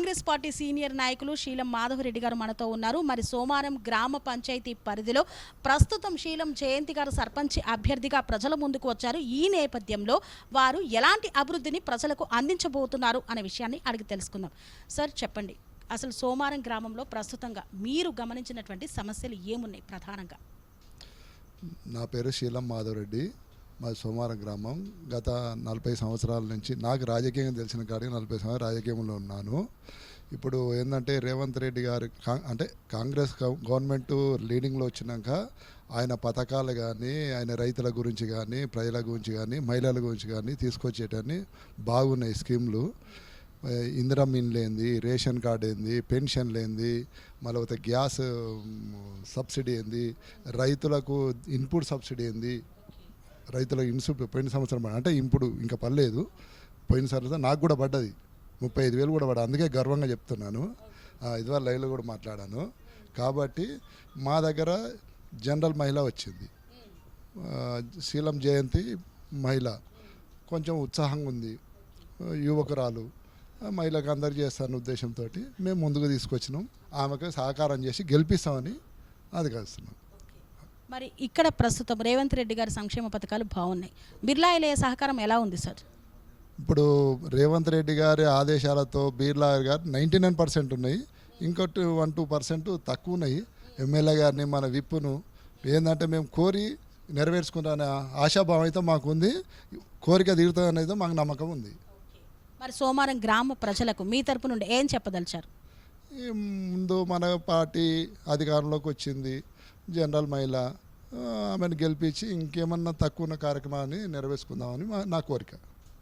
Congress party senior నాయకులు శీలం మాధవరెడ్డి గారు మనతో ఉన్నారు. మరి సోమారం గ్రామ పంచాయతీ పరిధిలో ప్రస్తుతం శీలం జయంతి గారు సర్పంచ్ అభ్యర్థిగా ప్రజల ముందుకు వచ్చారు. ఈ నేపథ్యంలో వారు ఎలాంటి అభివృద్ధిని ప్రజలకు అందించబోతున్నారు అనే విషయాన్ని అడిగి తెలుసుకుందాం. సార్ చెప్పండి, అసలు సోమారం గ్రామంలో ప్రస్తుతంగా మీరు గమనించినటువంటి సమస్యలు ఏమున్నాయి ప్రధానంగా? నా పేరు శీలం మాధవరెడ్డి, మాది సోమారం గ్రామం. గత 40 సంవత్సరాల నుంచి నాకు రాజకీయంగా తెలిసిన కాడికి 40 సంవత్సరాలు రాజకీయంలో ఉన్నాను. ఇప్పుడు ఏంటంటే రేవంత్ రెడ్డి గారు అంటే కాంగ్రెస్ గవర్నమెంట్ లీడింగ్లో వచ్చినాక ఆయన పథకాలు కానీ, ఆయన రైతుల గురించి కానీ, ప్రజల గురించి కానీ, మహిళల గురించి కానీ తీసుకొచ్చేటన్ని బాగున్నాయి స్కీమ్లు. ఇందిరా మిన్లు ఏంది, రేషన్ కార్డు ఏంది, పెన్షన్లు ఏంది, మళ్ళీ గ్యాస్ సబ్సిడీ ఏంది, రైతులకు ఇన్పుట్ సబ్సిడీ ఏంది, రైతులకు పోయిన సంవత్సరం అంటే ఇప్పుడు ఇంకా పర్లేదు, పోయిన సంవత్సరం నాకు కూడా పడ్డది 35,000 కూడా పడ్డది. అందుకే గర్వంగా చెప్తున్నాను. ఇదివల్ల లైవ్లో కూడా మాట్లాడాను. కాబట్టి మా దగ్గర జనరల్ మహిళ వచ్చింది, శీలం జయంతి మహిళ కొంచెం ఉత్సాహంగా ఉంది, యువకురాలు, మహిళకు అందరు చేస్తాను ఉద్దేశంతో మేము ముందుకు తీసుకొచ్చినాం. ఆమెకు సహకారం చేసి గెలిపిస్తామని అది కలుస్తున్నాం. మరి ఇక్కడ ప్రస్తుతం రేవంత్ రెడ్డి గారి సంక్షేమ పథకాలు బాగున్నాయి, బిర్లా ఎలయ సహకారం ఎలా ఉంది సార్? ఇప్పుడు రేవంత్ రెడ్డి గారి ఆదేశాలతో బిర్లా గారు 99% ఉన్నాయి, ఇంకోటి 1-2% తక్కువ ఉన్నాయి. ఎమ్మెల్యే గారిని మన విప్పును ఏంటంటే మేము కోరి నెరవేర్చుకుంటానే ఆశాభావం అయితే మాకు ఉంది, కోరిక తీరుతుందనేది మాకు నమ్మకం ఉంది. మరి సోమారం గ్రామ ప్రజలకు మీ తరపు నుండి ఏం చెప్పదలిచారు? ముందు మన పార్టీ అధికారంలోకి వచ్చింది, జనరల్ మహిళ, ఆమెను గెలిపించి ఇంకేమన్నా తక్కువ ఉన్న కార్యక్రమాన్ని నెరవేర్చుకుందామని నా కోరిక.